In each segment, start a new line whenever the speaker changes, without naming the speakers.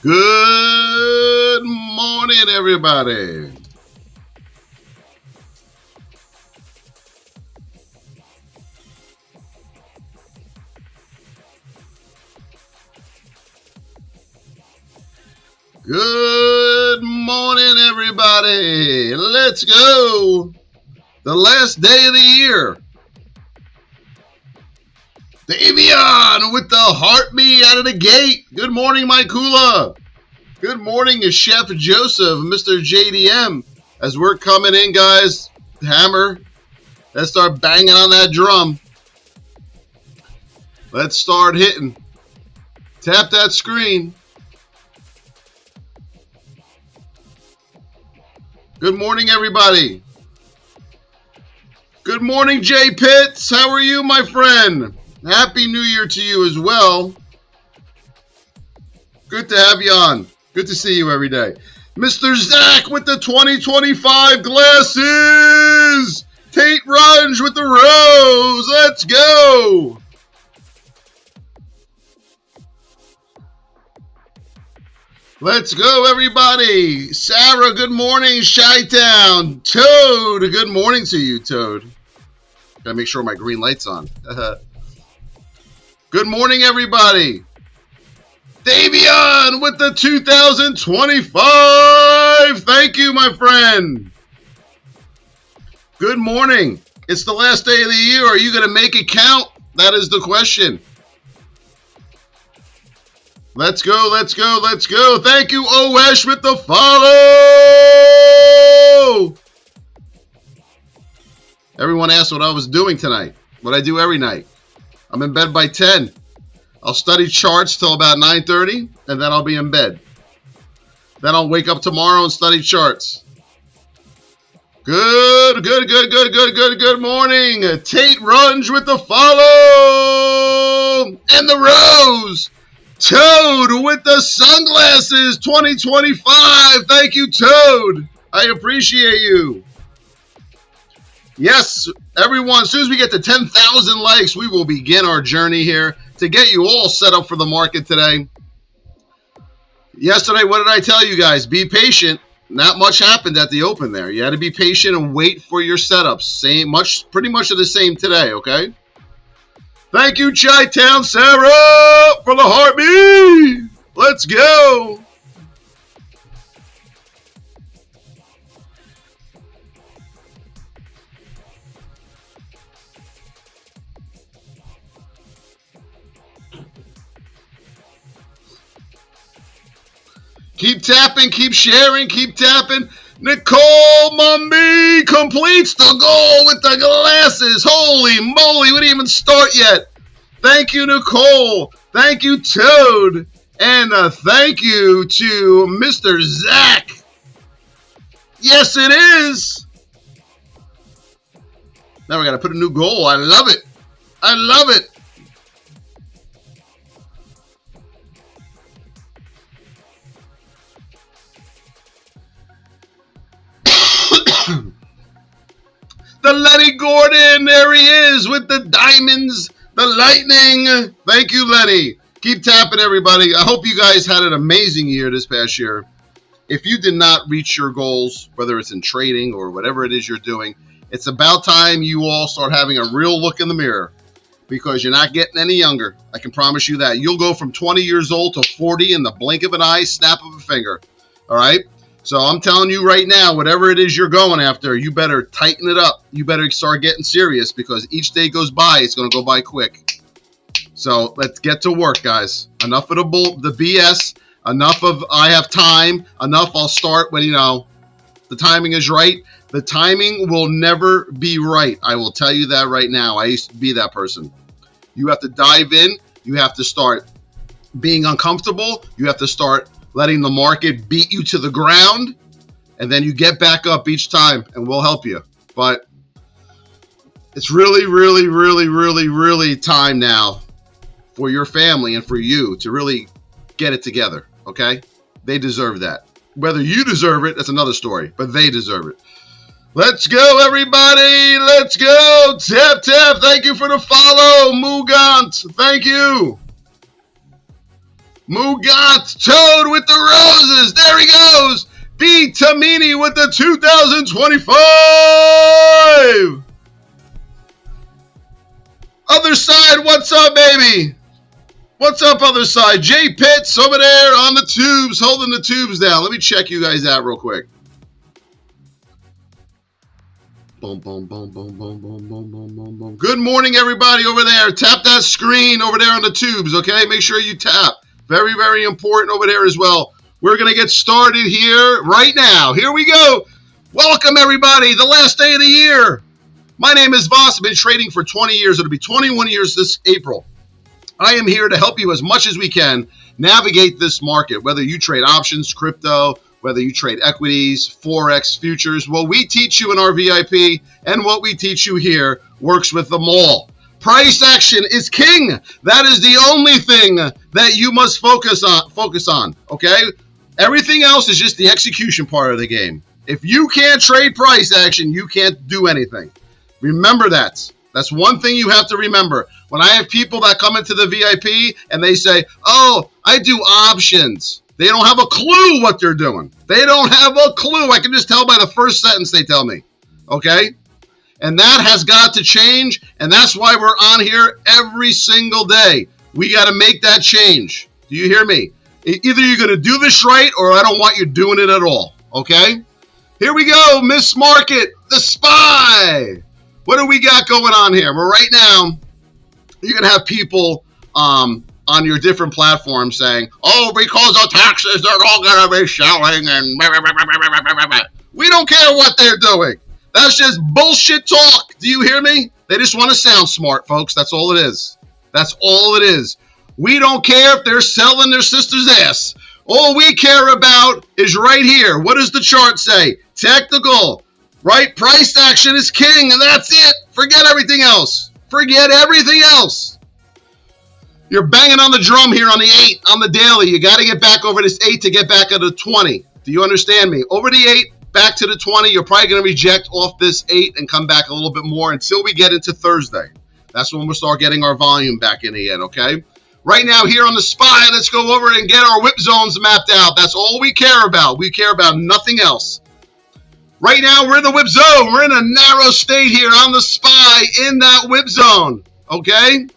Good morning, everybody. Good morning, everybody. Let's go. The last day of the year. Davion with the heartbeat out of the gate. Good morning, Mike Hula. Good morning, Chef Joseph, Mr. JDM. As we're coming in, guys, hammer. Let's start banging on that drum. Let's start hitting. Tap that screen. Good morning, everybody. Good morning, Jay Pitts. How are you, my friend? Happy New Year to you as well. Good to have you on. Good to see you every day. Mr. Zach with the 2025 glasses. Tate Runge with the rose. Let's go. Let's go, everybody. Sarah, good morning. Chi-Town. Toad, good morning to you, Toad. Gotta make sure my green light's on. Good morning, everybody. Davion with the 2025. Thank you, my friend. Good morning. It's the last day of the year. Are you going to make it count? That is the question. Let's go, let's go, let's go. Thank you, Owesh, with the follow. Everyone asked what I was doing tonight. What I do every night. I'm in bed by 10. I'll study charts till about 9:30, and then I'll be in bed. Then I'll wake up tomorrow and study charts. Good morning. Tate Runge with the follow. And the rose. Toad with the sunglasses 2025. Thank you, Toad. I appreciate you. Yes, everyone, as soon as we get to 10,000 likes, we will begin our journey here to get you all set up for the market today. Yesterday, what did I tell you guys? Be patient. Not much happened at the open there. You had to be patient and wait for your setups. Pretty much the same today, okay? Thank you, Chi-Town Sarah, for the heartbeat. Let's go. Keep tapping, keep sharing, keep tapping. Nicole Mumby completes the goal with the glasses. Holy moly, we didn't even start yet. Thank you, Nicole. Thank you, Toad. And thank you to Mr. Zach. Yes, it is. Now we got to put a new goal. I love it. I love it. The Lenny Gordon, there he is with the diamonds, the lightning. Thank you, Lenny. Keep tapping, everybody. I hope you guys had an amazing year this past year. If you did not reach your goals, whether it's in trading or whatever it is you're doing, it's about time you all start having a real look in the mirror because you're not getting any younger. I can promise you that. You'll go from 20 years old to 40 in the blink of an eye, snap of a finger. All right? So I'm telling you right now, whatever it is you're going after, you better tighten it up. You better start getting serious because each day goes by, it's going to go by quick. So let's get to work, guys. Enough of the BS. Enough of I have time. Enough I'll start when, the timing is right. The timing will never be right. I will tell you that right now. I used to be that person. You have to dive in. You have to start being uncomfortable. You have to start letting the market beat you to the ground, and then you get back up each time, and we'll help you. But it's really, really, really, really, really time now for your family and for you to really get it together, okay? They deserve that. Whether you deserve it, that's another story, but they deserve it. Let's go, everybody. Let's go. Tap, tap. Thank you for the follow. Mugant. Thank you. Mugat Toad with the roses. There he goes. B. Tamini with the 2025. Other side, what's up, baby? What's up, other side? J Pitts over there on the tubes, holding the tubes down. Let me check you guys out real quick. Boom, boom, boom, boom, boom, boom, boom, boom, boom, boom. Good morning, everybody over there. Tap that screen over there on the tubes, okay? Make sure you tap. Very, very important over there as well. We're going to get started here right now. Here we go. Welcome, everybody. The last day of the year. My name is Voss. I've been trading for 20 years. It'll be 21 years this April. I am here to help you as much as we can navigate this market, whether you trade options, crypto, whether you trade equities, Forex, futures. What we teach you in our VIP and what we teach you here works with them all. Price action is king. That is the only thing that you must focus on, okay? Everything else is just the execution part of the game. If you can't trade price action, you can't do anything. Remember that. That's one thing you have to remember. When I have people that come into the VIP and they say, oh, I do options. They don't have a clue what they're doing. They don't have a clue. I can just tell by the first sentence they tell me. Okay? And that has got to change. And that's why we're on here every single day. We got to make that change. Do you hear me? Either you're going to do this right or I don't want you doing it at all. Okay? Here we go. Miss Market, the SPY. What do we got going on here? Well, right now, you're going to have people on your different platforms saying, oh, because of taxes, they're all going to be selling and blah, blah, blah, blah, blah, blah, blah. We don't care what they're doing. That's just bullshit talk. Do you hear me? They just want to sound smart, folks. That's all it is. That's all it is. We don't care if they're selling their sister's ass. All we care about is right here. What does the chart say? Technical. Right? Price action is king, and that's it. Forget everything else. Forget everything else. You're banging on the drum here on the 8, on the daily. You got to get back over this 8 to get back at the 20. Do you understand me? Over the 8, back to the 20. You're probably going to reject off this 8 and come back a little bit more until we get into Thursday. That's when we'll start getting our volume back in again, okay? Right now here on the SPY, let's go over and get our whip zones mapped out. That's all we care about. We care about nothing else. Right now, we're in the whip zone. We're in a narrow state here on the SPY in that whip zone, okay?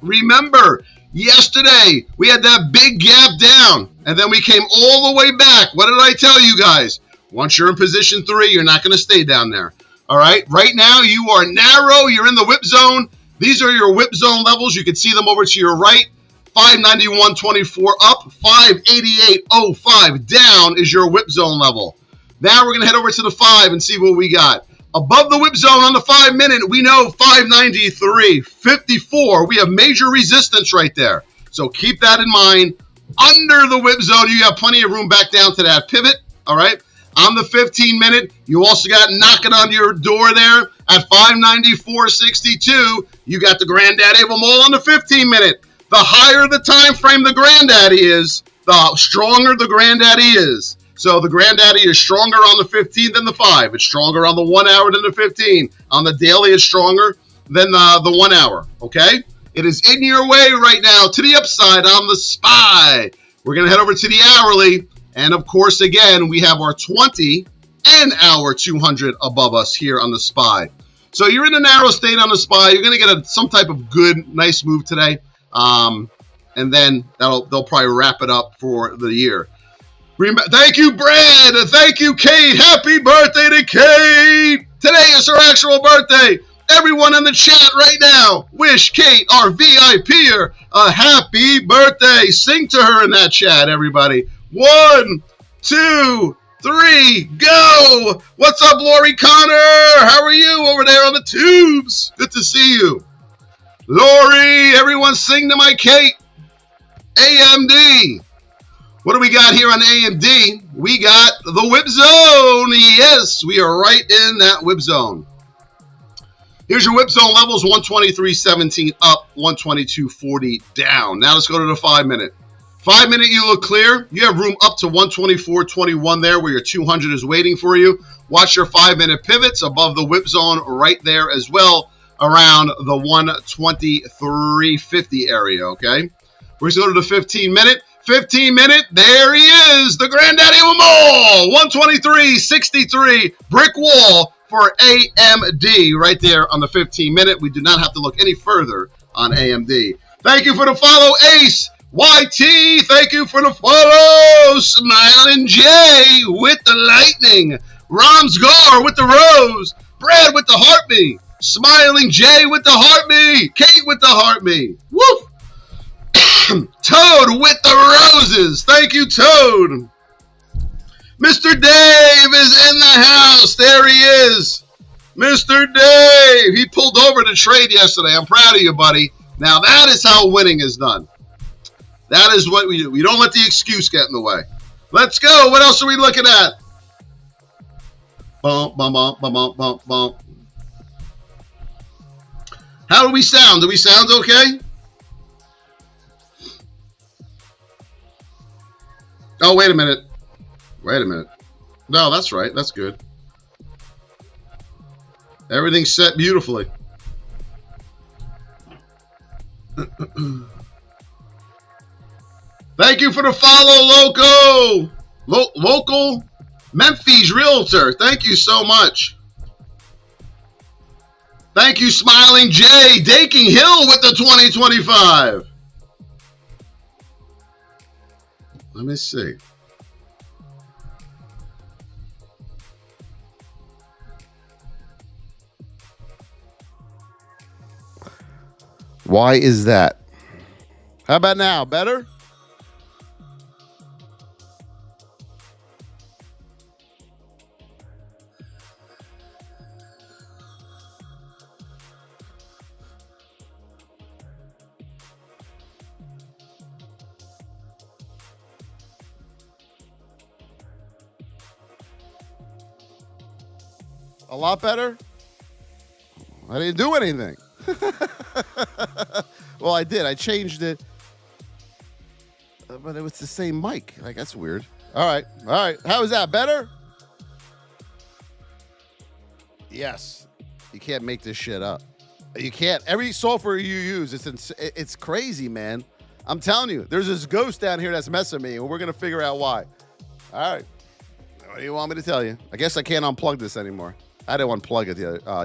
Remember, yesterday, we had that big gap down, and then we came all the way back. What did I tell you guys? Once you're in position 3, you're not going to stay down there, all right? Right now, you are narrow. You're in the whip zone. These are your whip zone levels. You can see them over to your right. 591.24 up, 588.05 down is your whip zone level. Now we're going to head over to the 5 and see what we got. Above the whip zone on the 5-minute, we know 593.54. We have major resistance right there. So keep that in mind. Under the whip zone, you have plenty of room back down to that pivot. All right. On the 15-minute, you also got knocking on your door there at 594.62. You got the Granddaddy of them all on the 15-minute. The higher the time frame the Granddaddy is, the stronger the Granddaddy is. So the Granddaddy is stronger on the 15 than the 5. It's stronger on the 1 hour than the 15. On the daily, it's stronger than the 1 hour, okay? It is in your way right now to the upside on the SPY. We're going to head over to the hourly. And, of course, again, we have our 20 and our 200 above us here on the SPY. So you're in a narrow state on the SPY. You're going to get some type of good, nice move today. And then they'll probably wrap it up for the year. Thank you, Brad. Thank you, Kate. Happy birthday to Kate. Today is her actual birthday. Everyone in the chat right now, wish Kate, our VIPer, a happy birthday. Sing to her in that chat, everybody. 1, 2, 3, go. What's up, Lori Connor? How are you over there on the tubes? Good to see you. Lori, everyone sing to my Kate. AMD. What do we got here on AMD? We got the whip zone. Yes, we are right in that whip zone. Here's your whip zone levels, 123.17 up, 122.40 down. Now let's go to the 5-minute. 5-minute, you look clear. You have room up to 124.21 there where your 200 is waiting for you. Watch your 5-minute pivots above the whip zone right there as well around the 123.50 area, okay? We're going to go to the 15-minute. 15-minute, there he is, the granddaddy of them all. 123.63 brick wall for AMD right there on the 15-minute. We do not have to look any further on AMD. Thank you for the follow, Ace. YT, thank you for the follow. Smiling J with the lightning. Ramsgar with the rose. Brad with the heartbeat. Smiling J with the heartbeat. Kate with the heartbeat. Woof. Toad with the roses. Thank you, Toad. Mr. Dave is in the house. There he is. Mr. Dave. He pulled over to trade yesterday. I'm proud of you, buddy. Now, that is how winning is done. That is what we do. We don't let the excuse get in the way. Let's go. What else are we looking at? Bump, bump, bump, bump, bump, bump, bump. How do we sound? Do we sound okay? Oh, wait a minute. Wait a minute. No, that's right. That's good. Everything's set beautifully. Thank you for the follow, Loco. Local Memphis Realtor. Thank you so much. Thank you, Smiling J. Daking Hill with the 2025. Let me see. Why is that? How about now? Better? A lot better? I didn't do anything. Well, I did. I changed it. But it was the same mic. Like, that's weird. All right. All right. How is that? Better? Yes. You can't make this shit up. You can't. Every software you use, it's crazy, man. I'm telling you. There's this ghost down here that's messing me, and we're going to figure out why. All right. What do you want me to tell you? I guess I can't unplug this anymore. I didn't unplug it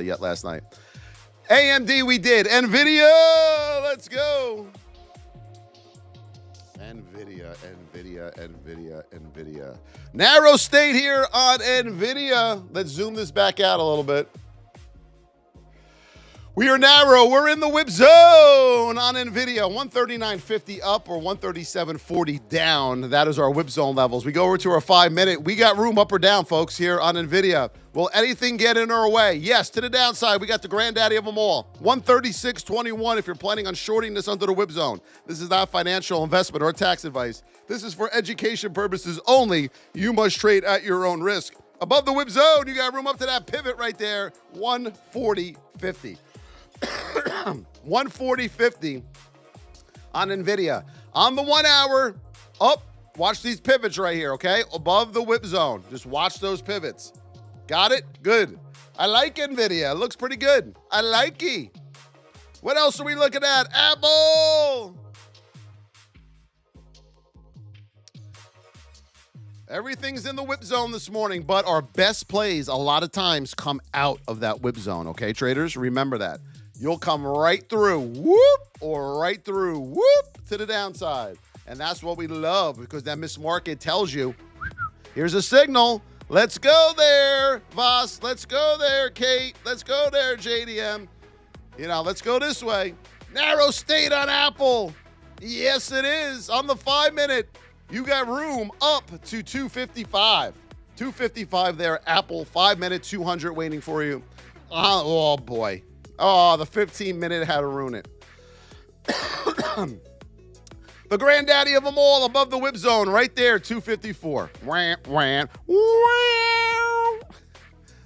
yet last night. AMD we did. Nvidia, let's go. Nvidia. Narrow state here on Nvidia. Let's zoom this back out a little bit. We are narrow. We're in the whip zone on Nvidia. 139.50 up or 137.40 down. That is our whip zone levels. We go over to our 5-minute. We got room up or down, folks, here on Nvidia. Will anything get in our way? Yes, to the downside, we got the granddaddy of them all. 136.21 if you're planning on shorting this under the whip zone. This is not financial investment or tax advice. This is for education purposes only. You must trade at your own risk. Above the whip zone, you got room up to that pivot right there. 140.50. 140.50 on Nvidia. On the 1 hour, up. Watch these pivots right here, okay? Above the whip zone. Just watch those pivots. Got it? Good. I like Nvidia. It looks pretty good. I like it. What else are we looking at? Apple. Everything's in the whip zone this morning, but our best plays a lot of times come out of that whip zone, okay, traders? Remember that. You'll come right through, whoop, or right through, whoop, to the downside. And that's what we love, because that Miss Market tells you, here's a signal. Let's go there, Voss. Let's go there, Kate. Let's go there, JDM. You know, let's go this way. Narrow state on Apple. Yes, it is. On the 5-minute, you got room up to 255. 255 there, Apple. 5-minute, 200 waiting for you. Oh, boy. Oh, the 15-minute had to ruin it. The granddaddy of them all above the whip zone right there, 254.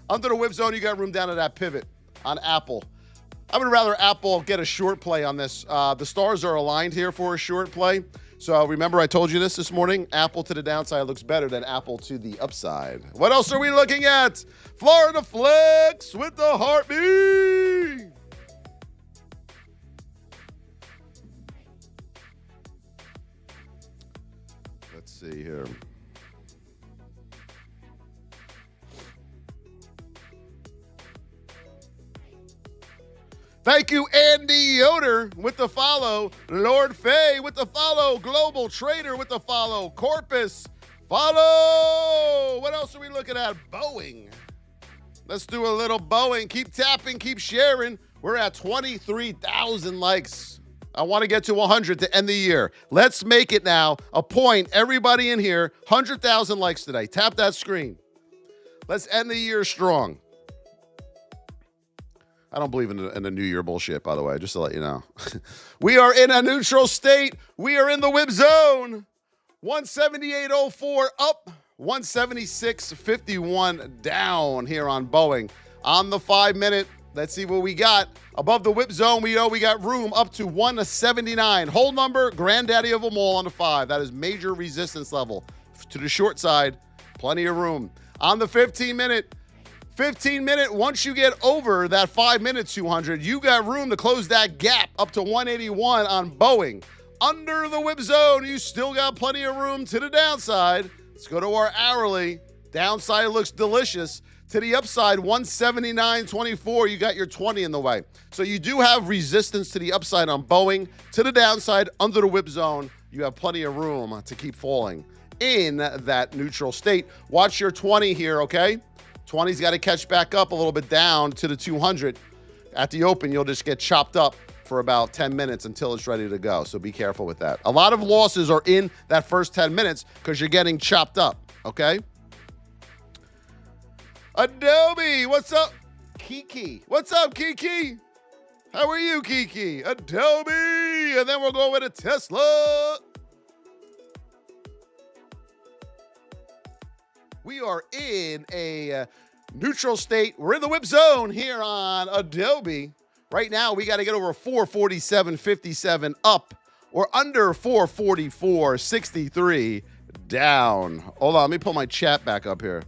Under the whip zone, you got room down to that pivot on Apple. I would rather Apple get a short play on this. The stars are aligned here for a short play. So remember I told you this morning? Apple to the downside looks better than Apple to the upside. What else are we looking at? Florida Flex with the heartbeat. see here. Thank you, Andy Yoder with the follow. Lord Fay with the follow. Global Trader with the follow. Corpus, follow. What else are we looking at? Boeing. Let's do a little Boeing. Keep tapping, keep sharing. We're at 23,000 likes. I want to get to 100 to end the year. Let's make it now a point. Everybody in here, 100,000 likes today. Tap that screen. Let's end the year strong. I don't believe in the New Year bullshit, by the way, just to let you know. We are in a neutral state. We are in the whip zone. 178.04 up, 176.51 down here on Boeing. On the 5-minute, let's see what we got. Above the whip zone, we know we got room up to 179. Hold number, granddaddy of them all on the 5. That is major resistance level. To the short side, plenty of room. On the 15-minute, once you get over that 5-minute 200, you got room to close that gap up to 181 on Boeing. Under the whip zone, you still got plenty of room to the downside. Let's go to our hourly. Downside looks delicious. To the upside, 179.24, you got your 20 in the way. So you do have resistance to the upside on Boeing. To the downside, under the whip zone, you have plenty of room to keep falling in that neutral state. Watch your 20 here, okay? 20's got to catch back up a little bit down to the 200. At the open, you'll just get chopped up for about 10 minutes until it's ready to go. So be careful with that. A lot of losses are in that first 10 minutes because you're getting chopped up, okay? Adobe, what's up? Kiki, what's up, Kiki? How are you, Kiki? Adobe, and then we'll go with a Tesla. We are in a neutral state. We're in the whip zone here on Adobe. Right now, we got to get over 447.57 up or under 444.63 down. Hold on, let me pull my chat back up here.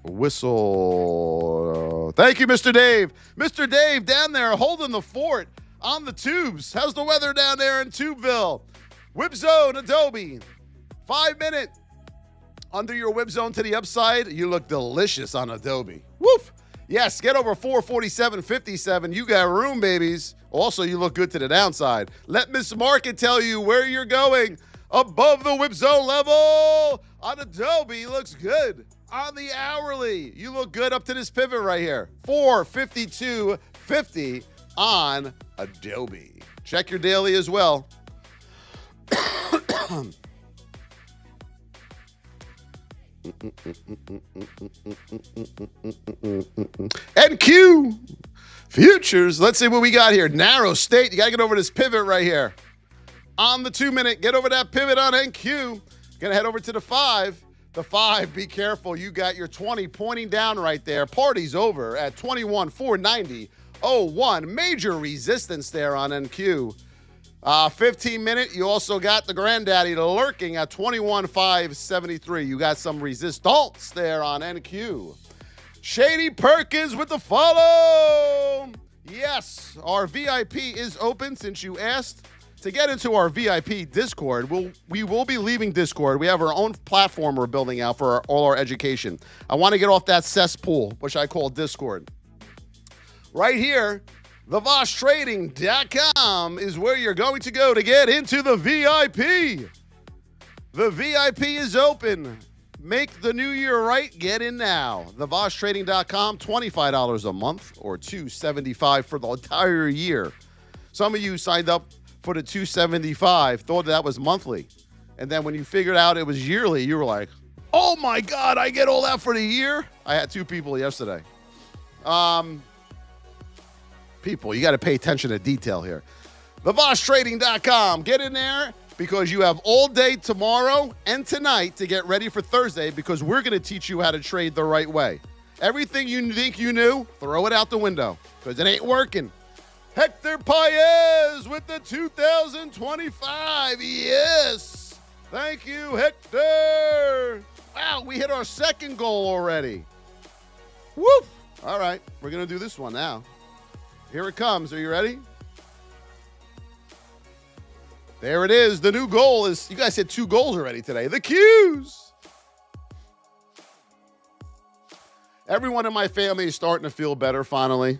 Whistle. Thank you, Mr. Dave. Mr. Dave down there holding the fort on the tubes. How's the weather down there in Tubeville? Whip zone, Adobe. 5-minute. Under your whip zone to the upside, you look delicious on Adobe. Woof. Yes, get over 447.57. You got room, babies. Also, you look good to the downside. Let Miss Market tell you where you're going. Above the whip zone level on Adobe, looks good. On the hourly, you look good up to this pivot right here. 452.50 on Adobe. Check your daily as well. NQ futures. Let's see what we got here. Narrow state. You got to get over this pivot right here. On the 2-minute, get over that pivot on NQ. Gonna head over to the 5. The 5, be careful. You got your 20 pointing down right there. Party's over at 21,490.01. Major resistance there on NQ. 15-minute, you also got the granddaddy lurking at 21,573. You got some resistance there on NQ. Shady Perkins with the follow. Yes, our VIP is open since you asked. To get into our VIP Discord, we will be leaving Discord. We have our own platform we're building out for all our education. I want to get off that cesspool, which I call Discord. Right here, TheVossTrading.com is where you're going to go to get into the VIP. The VIP is open. Make the new year right. Get in now. TheVossTrading.com, $25 a month or $275 for the entire year. Some of you signed up for the $275, thought that was monthly. And then when you figured out it was yearly, you were like, oh my God, I get all that for the year? I had 2 people yesterday. People, you got to pay attention to detail here. TheVossTrading.com. Get in there because you have all day tomorrow and tonight to get ready for Thursday because we're going to teach you how to trade the right way. Everything you think you knew, throw it out the window because it ain't working. Hector Paez with the 2025. Yes. Thank you, Hector. Wow, we hit our second goal already. Woof. All right, we're going to do this one now. Here it comes. Are you ready?
There it is. The new goal is, you guys hit 2 goals already today. The Qs. Everyone in my family is starting to feel better finally.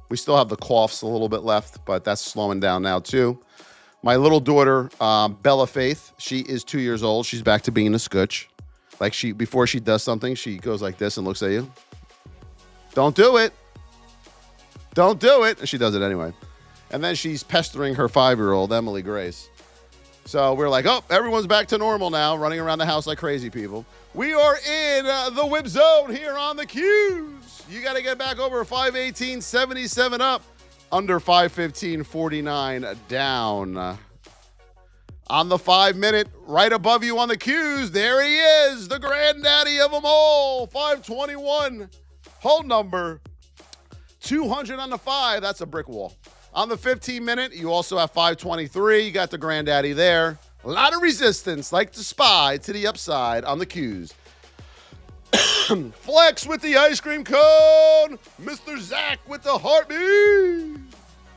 We still have the coughs a little bit left, but that's slowing down now too. My little daughter, Bella Faith, she is 2 years old. She's back to being a scooch. Like before she does something, she goes like this and looks at you. Don't do it. Don't do it. And she does it anyway. And then she's pestering her 5-year-old, Emily Grace. So we're like, oh, everyone's back to normal now, running around the house like crazy people. We are in the whip zone here on the Qs. You got to get back over 518, 77 up, under 515, 49 down. On the 5-minute, right above you on the Qs, there he is, the granddaddy of them all, 521. Hold number 200 on the 5. That's a brick wall. On the 15-minute, you also have 523. You got the granddaddy there. A lot of resistance, like the SPY to the upside on the Qs. Flex with the ice cream cone. Mr. Zach with the heartbeat.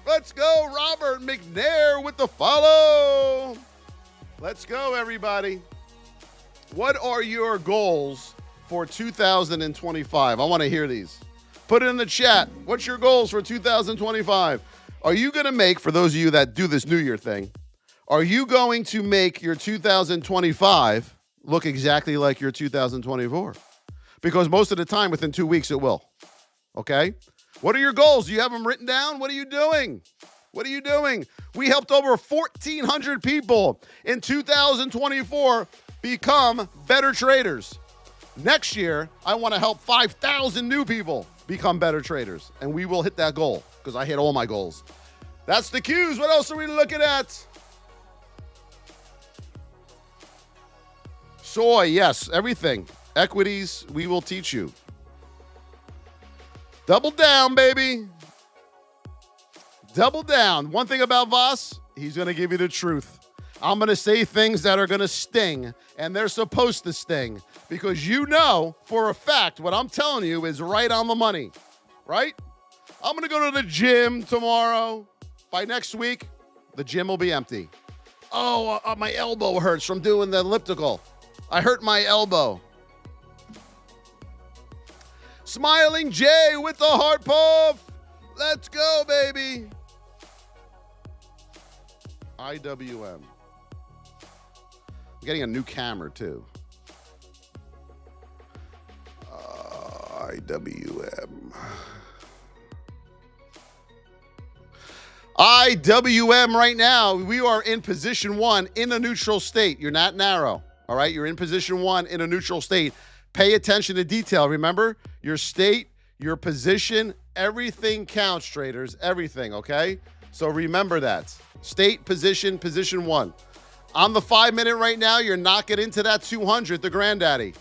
Let's go, Robert McNair with the follow. Let's go, everybody. What are your goals for 2025? I want to hear these. Put it in the chat. What's your goals for 2025? Are you going to make, for those of you that do this New Year thing, are you going to make your 2025 look exactly like your 2024? Because most of the time, within 2 weeks, it will. Okay? What are your goals? Do you have them written down? What are you doing? What are you doing? We helped over 1,400 people in 2024 become better traders. Next year, I want to help 5,000 new people become better traders. And we will hit that goal because I hit all my goals. That's the Qs. What else are we looking at? Soy, yes, everything. Equities, we will teach you. Double down, baby. Double down. One thing about Voss, he's going to give you the truth. I'm going to say things that are going to sting, and they're supposed to sting, because you know for a fact what I'm telling you is right on the money, right? I'm going to go to the gym tomorrow. By next week, the gym will be empty. Oh, my elbow hurts from doing the elliptical. I hurt my elbow. Smiling Jay with the heart puff. Let's go, baby. IWM. I'm getting a new camera, too. IWM. IWM right now, we are in position 1 in a neutral state. You're not narrow, all right? You're in position 1 in a neutral state. Pay attention to detail. Remember, your state, your position, everything counts, traders. Everything, okay? So remember that. State, position, position 1. On the 5-minute right now, you're knocking into that 200, the granddaddy.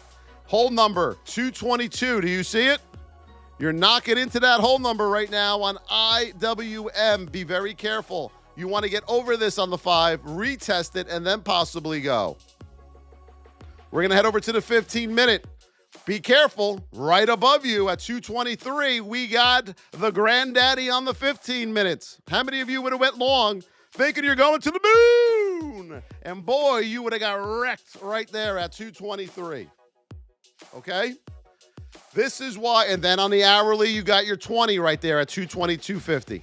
Hold number 222. Do you see it? You're knocking into that hold number right now on IWM. Be very careful. You want to get over this on the 5, retest it, and then possibly go. We're going to head over to the 15-minute. Be careful. Right above you at 223, we got the granddaddy on the 15 minutes. How many of you would have went long thinking you're going to the moon? And boy, you would have got wrecked right there at 223. Okay? This is why, and then on the hourly, you got your 20 right there at 222.50.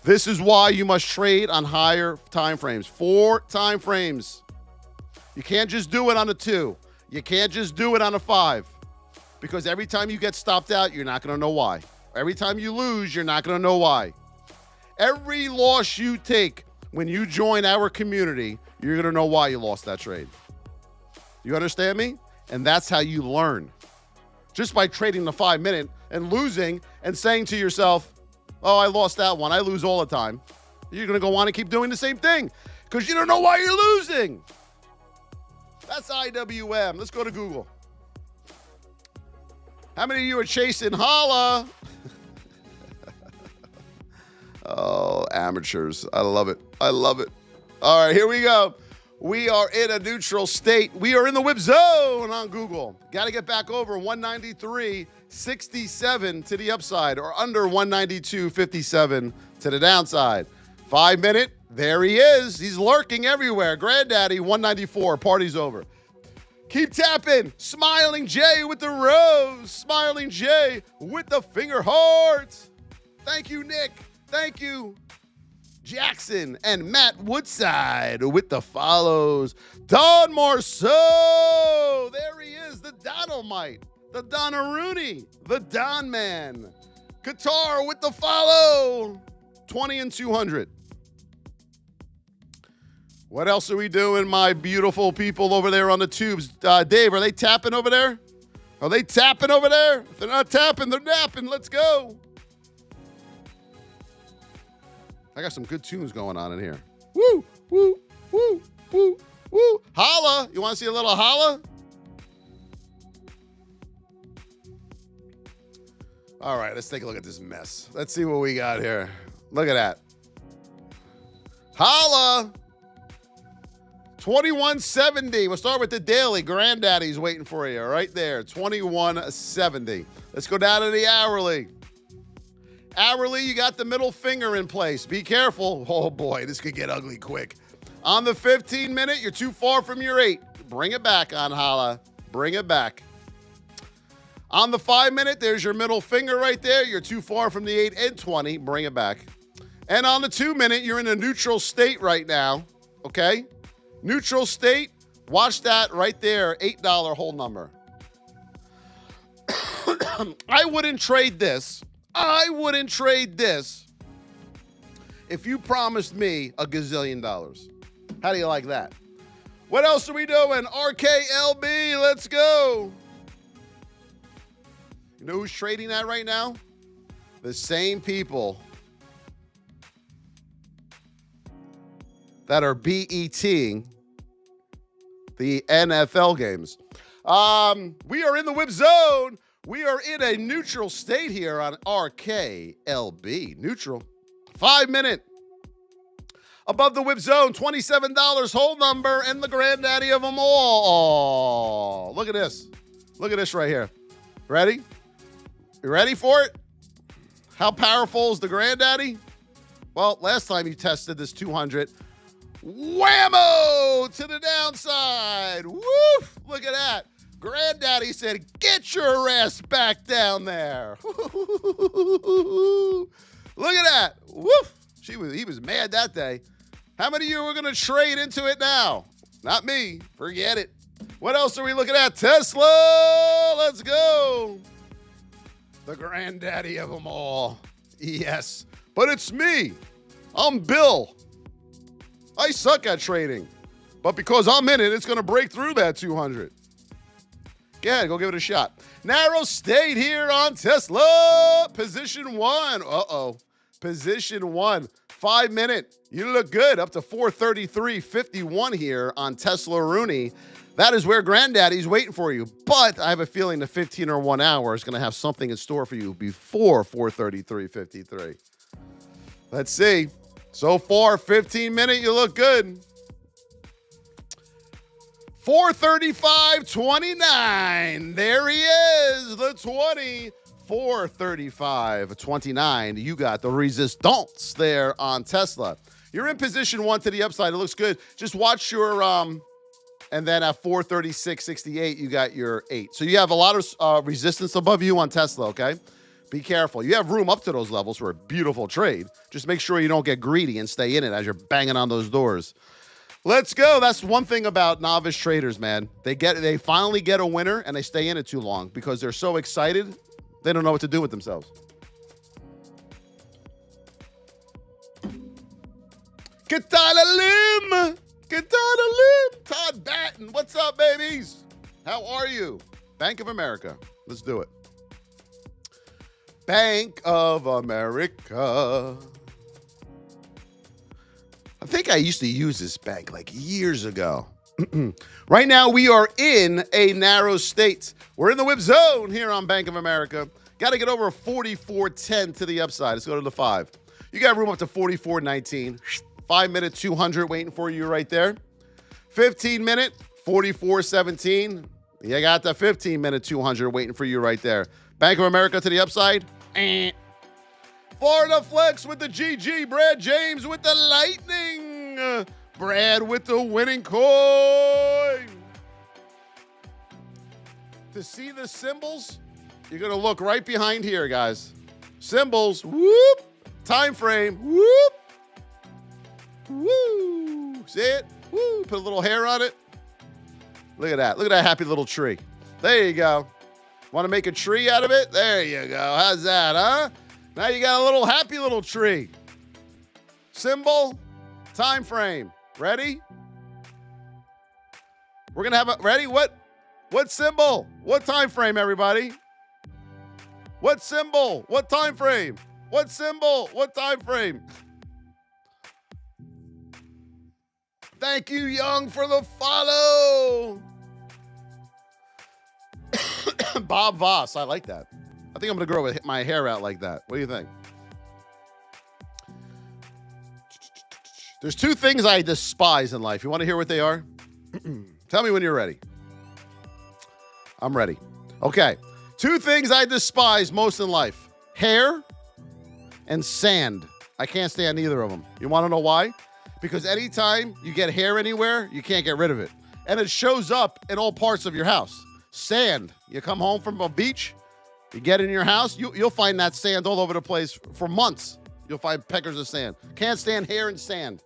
This is why you must trade on higher time frames. 4 time frames. You can't just do it on a 2. You can't just do it on a 5. Because every time you get stopped out, you're not going to know why. Every time you lose, you're not going to know why. Every loss you take when you join our community, you're going to know why you lost that trade. You understand me? And that's how you learn. Just by trading the 5-minute and losing and saying to yourself, oh, I lost that one. I lose all the time. You're going to go on and keep doing the same thing because you don't know why you're losing. That's IWM. Let's go to Google. How many of you are chasing Holla? Oh, amateurs. I love it. I love it. All right, here we go. We are in a neutral state. We are in the whip zone on Google. Got to get back over 193.67 to the upside or under 192.57 to the downside. 5-minute, There he is. He's lurking everywhere. Granddaddy, 194. Party's over. Keep tapping. Smiling J with the rose. Smiling J with the finger hearts. Thank you, Nick. Thank you, Jackson. And Matt Woodside with the follows. Don Marceau. There he is, the Donalmite. The Donaroonie. The Don Man. Qatar with the follow. 20 and 200. What else are we doing, my beautiful people over there on the tubes? Dave, are they tapping over there? Are they tapping over there? If they're not tapping, they're napping. Let's go. I got some good tunes going on in here. Woo, woo, woo, woo, woo. Holla. You want to see a little holla? All right, let's take a look at this mess. Let's see what we got here. Look at that. Holla. 2170. We'll start with the daily. Granddaddy's waiting for you right there. 2170. Let's go down to the hourly. Hourly, you got the middle finger in place. Be careful. Oh boy, this could get ugly quick. On the 15-minute, you're too far from your 8. Bring it back on Holla. Bring it back. On the 5-minute, there's your middle finger right there. You're too far from the 8 and 20. Bring it back. And on the 2-minute, you're in a neutral state right now. Okay? Neutral state, watch that right there, $8 hold number. I wouldn't trade this. I wouldn't trade this if you promised me $1 gazillion. How do you like that? What else are we doing? Rklb, let's go. You know who's trading that right now? The same people that are BETing the NFL games. We are in the whip zone. We are in a neutral state here on Rklb. Neutral. 5-minute. Above the whip zone, $27 hold number and the granddaddy of them all. Look at this. Look at this right here. Ready? You ready for it? How powerful is the granddaddy? Well, last time you tested this 200, whammo to the downside. Woof! Look at that. Granddaddy said, get your ass back down there. Look at that. Woof! He was mad that day. How many of you are going to trade into it now? Not me. Forget it. What else are we looking at? Tesla. Let's go. The granddaddy of them all. Yes. But it's me. I'm Bill. I suck at trading. But because I'm in it, it's going to break through that 200. Go ahead, go give it a shot. Narrow state here on Tesla. Position 1. Uh-oh. Position 1. 5-minute. You look good. Up to 433.51 here on Tesla Rooney. That is where Granddaddy's waiting for you. But I have a feeling the 15 or 1 hour is going to have something in store for you before 433.53. Let's see. So far, 15-minute, you look good. 435.29. There he is, the 20. 435.29. You got the resistance there on Tesla. You're in position 1 to the upside. It looks good. Just watch your and then at 436.68, you got your 8. So you have a lot of resistance above you on Tesla, okay? Be careful. You have room up to those levels for a beautiful trade. Just make sure you don't get greedy and stay in it as you're banging on those doors. Let's go. That's one thing about novice traders, man. They finally get a winner and they stay in it too long because they're so excited, they don't know what to do with themselves. Lim. Todd Batten. What's up, babies? How are you? Bank of America. Let's do it. Bank of America. I think I used to use this bank like years ago. Right now, we are in a narrow state. We're in the whip zone here on Bank of America. Got to get over 44.10 to the upside. Let's go to the 5. You got room up to 44.19. 5-minute, 200 waiting for you right there. 15-minute, 44.17. You got the 15-minute, 200 waiting for you right there. Bank of America to the upside. Florida Flex with the GG. Brad James with the Lightning. Brad with the winning coin. To see the symbols, you're going to look right behind here, guys. Symbols, whoop. Time frame, whoop. Woo. See it? Woo. Put a little hair on it. Look at that. Look at that happy little tree. There you go. Want to make a tree out of it? There you go. How's that, huh? Now you got a little happy little tree. Symbol, time frame. Ready? We're going to have a, ready? What symbol? What time frame, everybody? What symbol? What time frame? What symbol? What time frame? Thank you, Young, for the follow. Bob Voss. I like that. I think I'm going to grow my hair out like that. What do you think? There's two things I despise in life. You want to hear what they are? Tell me when you're ready. I'm ready. Okay. Two things I despise most in life. Hair and sand. I can't stand either of them. You want to know why? Because anytime you get hair anywhere, you can't get rid of it. And it shows up in all parts of your house. Sand. You come home from a beach, you get in your house, you'll find that sand all over the place for months. You'll find peckers of sand. Can't stand hair and sand.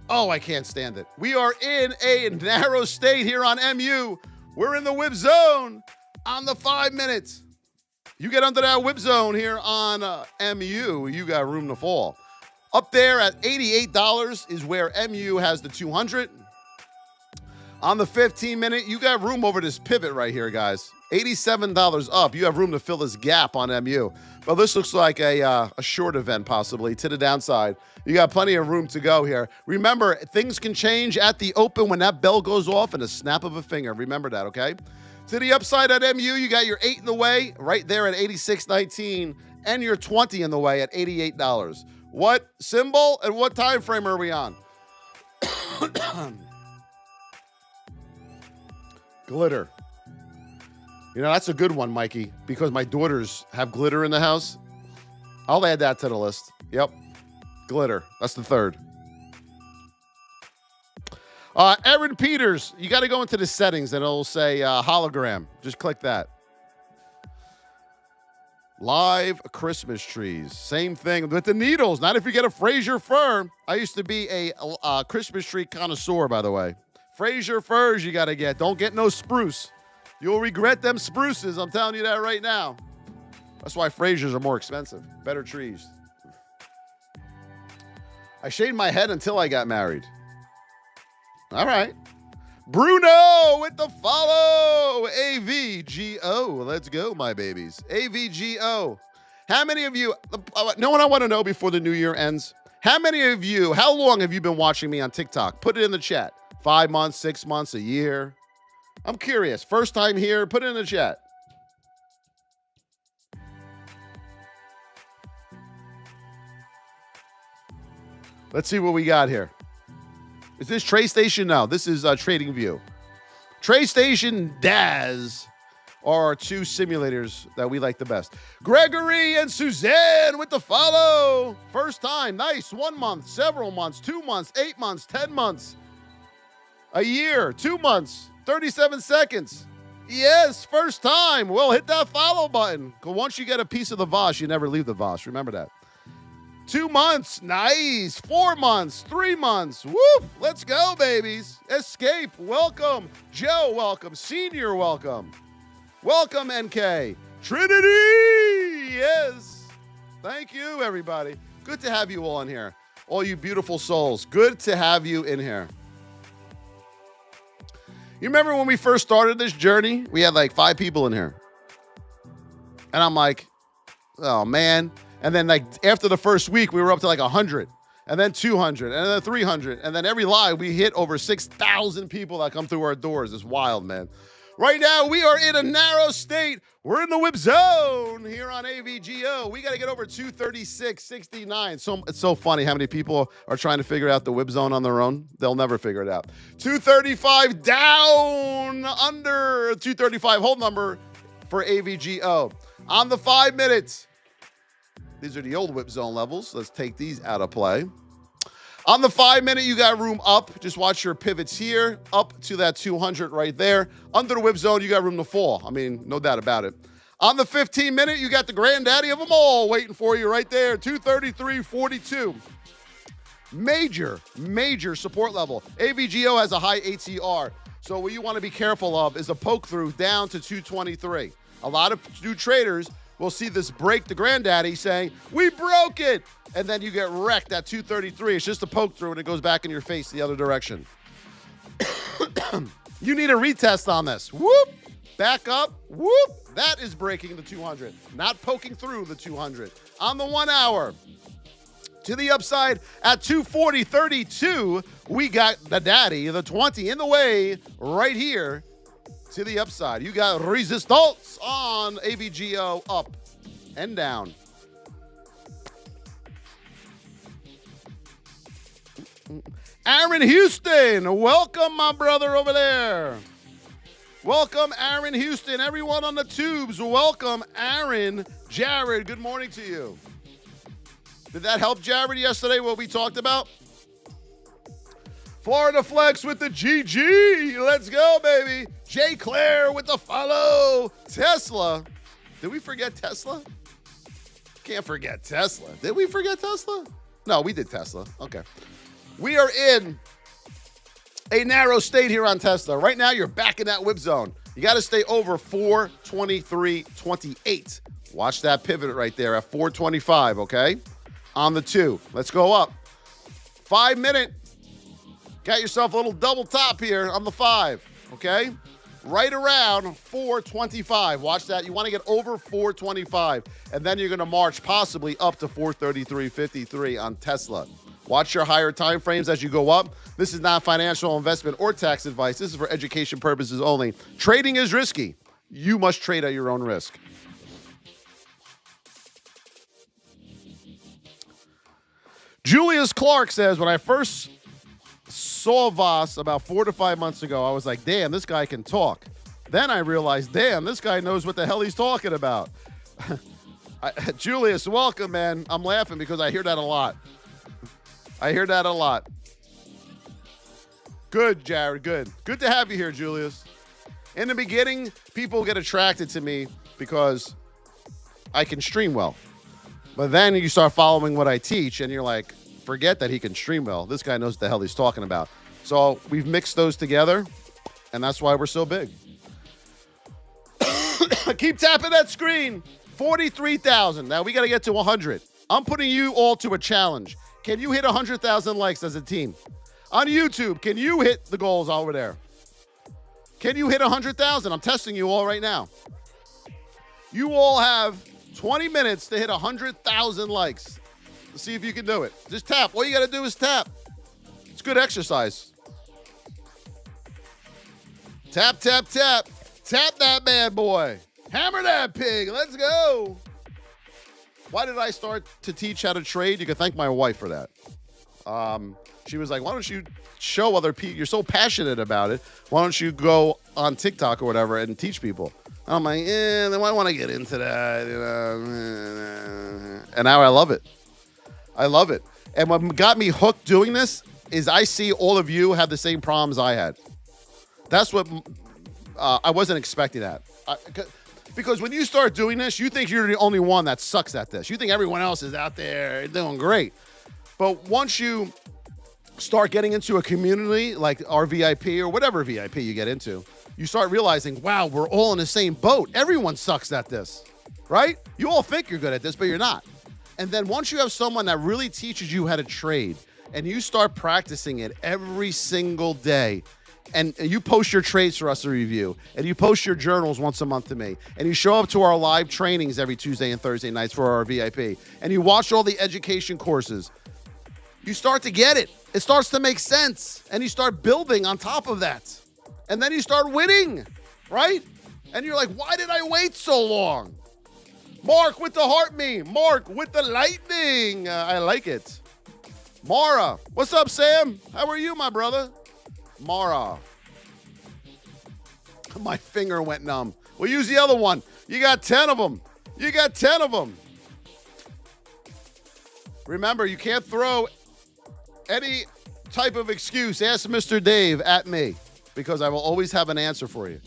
Oh, I can't stand it. We are in a narrow state here on MU. We're in the whip zone on the 5 minutes. You get under that whip zone here on MU, you got room to fall. Up there at $88 is where MU has the 200. On the 15-minute, you got room over this pivot right here, guys. $87 up. You have room to fill this gap on MU. Well, this looks like a short event, possibly, to the downside. You got plenty of room to go here. Remember, things can change at the open when that bell goes off in a snap of a finger. Remember that, okay? To the upside at MU, you got your 8 in the way right there at $86.19 and your 20 in the way at $88. What symbol and what time frame are we on? Glitter. You know, that's a good one, Mikey, because my daughters have glitter in the house. I'll add that to the list. Yep. Glitter. That's the third. Aaron Peters, you got to go into the settings and it'll say hologram. Just click that. Live Christmas trees. Same thing with the needles. Not if you get a Fraser fir. I used to be a Christmas tree connoisseur, by the way. Fraser firs you got to get. Don't get no spruce. You'll regret them spruces. I'm telling you that right now. That's why Frasers are more expensive. Better trees. I shaved my head until I got married. All right. Bruno with the follow. AVGO. Let's go, my babies. AVGO. How many of you, know what I want to know before the new year ends? How many of you, how long have you been watching me on TikTok? Put it in the chat. 5 months, 6 months, a year. I'm curious. First time here, put it in the chat. Let's see what we got here. Is this TradeStation? No, this is Trading View. TradeStation, DAS are our two simulators that we like the best. Gregory and Suzanne with the follow. First time. Nice. 1 month, several months, 2 months, 8 months, 10 months, a year, 2 months, 37 seconds. Yes, first time. Well, hit that follow button. Because once you get a piece of the Voss, you never leave the Voss. Remember that. 2 months. Nice. 4 months. 3 months. Whoop. Let's go, babies. Escape. Welcome. Joe, welcome. Senior, welcome. Welcome, NK. Trinity. Yes. Thank you, everybody. Good to have you all in here. All you beautiful souls. Good to have you in here. You remember when we first started this journey? We had like 5 people in here. And I'm like, oh, man. And then like after the first week, we were up to like 100. And then 200. And then 300. And then every live, we hit over 6,000 people that come through our doors. It's wild, man. Right now, we are in a narrow state. We're in the whip zone here on AVGO. We got to get over 236.69. So it's so funny how many people are trying to figure out the whip zone on their own. They'll never figure it out. 235 down, under 235 hold number for AVGO. On the 5 minutes. These are the old whip zone levels. Let's take these out of play. On the 5-minute, you got room up. Just watch your pivots here, up to that 200 right there. Under the whip zone, you got room to fall. I mean, no doubt about it. On the 15-minute, you got the granddaddy of them all waiting for you right there, 233.42. Major support level. AVGO has a high ATR. So what you want to be careful of is a poke through down to 223. A lot of new traders will see this break the granddaddy saying, we broke it. And then you get wrecked at 233. It's just a poke through and it goes back in your face the other direction. You need a retest on this. Whoop. Back up. Whoop. That is breaking the 200. Not poking through the 200. On the 1 hour. To the upside at 240.32, we got the daddy, the 20 in the way right here to the upside. You got resistance on AVGO up and down. Aaron Houston, welcome, my brother over there. Welcome, Aaron Houston. Everyone on the tubes, welcome, Aaron. Jared, good morning to you. Did that help, Jared, yesterday, what we talked about? Florida Flex with the GG. Let's go, baby. Jay Claire with the follow. Tesla. Did we forget Tesla? Can't forget Tesla. Did we forget Tesla? No, we did Tesla. Okay. We are in a narrow state here on Tesla. Right now, you're back in that whip zone. You got to stay over 423.28. Watch that pivot right there at 425, okay? On the 2. Let's go up. 5-minute. Got yourself a little double top here on the 5, okay? Right around 425. Watch that. You want to get over 425, and then you're going to march possibly up to 433.53 on Tesla. Watch your higher time frames as you go up. This is not financial investment or tax advice. This is for education purposes only. Trading is risky. You must trade at your own risk. Julius Clark says, when I first saw Voss about 4 to 5 months ago, I was like, damn, this guy can talk. Then I realized, damn, this guy knows what the hell he's talking about. Julius, welcome, man. I'm laughing because I hear that a lot. I hear that a lot. Good, Jared, good. Good to have you here, Julius. In the beginning, people get attracted to me because I can stream well. But then you start following what I teach, and you're like, forget that he can stream well. This guy knows what the hell he's talking about. So we've mixed those together, and that's why we're so big. Keep tapping that screen. 43,000. Now we got to get to 100. I'm putting you all to a challenge. Can you hit 100,000 likes as a team? On YouTube, can you hit the goals over there? Can you hit 100,000? I'm testing you all right now. You all have 20 minutes to hit 100,000 likes. Let's see if you can do it. Just tap. All you got to do is tap. It's good exercise. Tap, tap, tap. Tap that bad boy. Hammer that pig. Let's go. Why did I start to teach how to trade? You can thank my wife for that. She was like, why don't you show other people? You're so passionate about it. Why don't you go on TikTok or whatever and teach people? And I'm like, then I want to get into that. You know? And now I love it. I love it. And what got me hooked doing this is I see all of you have the same problems I had. That's what I wasn't expecting that. Because when you start doing this, you think you're the only one that sucks at this. You think everyone else is out there doing great. But once you start getting into a community like our VIP or whatever VIP you get into, you start realizing, wow, we're all in the same boat. Everyone sucks at this, right? You all think you're good at this, but you're not. And then once you have someone that really teaches you how to trade and you start practicing it every single day, and you post your trades for us to review, and you post your journals once a month to me, and you show up to our live trainings every Tuesday and Thursday nights for our VIP, and you watch all the education courses, you start to get it. It starts to make sense, and you start building on top of that. And then you start winning, right? And you're like, why did I wait so long? Mark with the heart meme. Mark with the lightning. I like it. Mara. What's up, Sam? How are you, my brother? Mara. My finger went numb. We'll use the other one. You got 10 of them. You got 10 of them. Remember, you can't throw Any type of excuse, ask Mr. Dave at me, because I will always have an answer for you.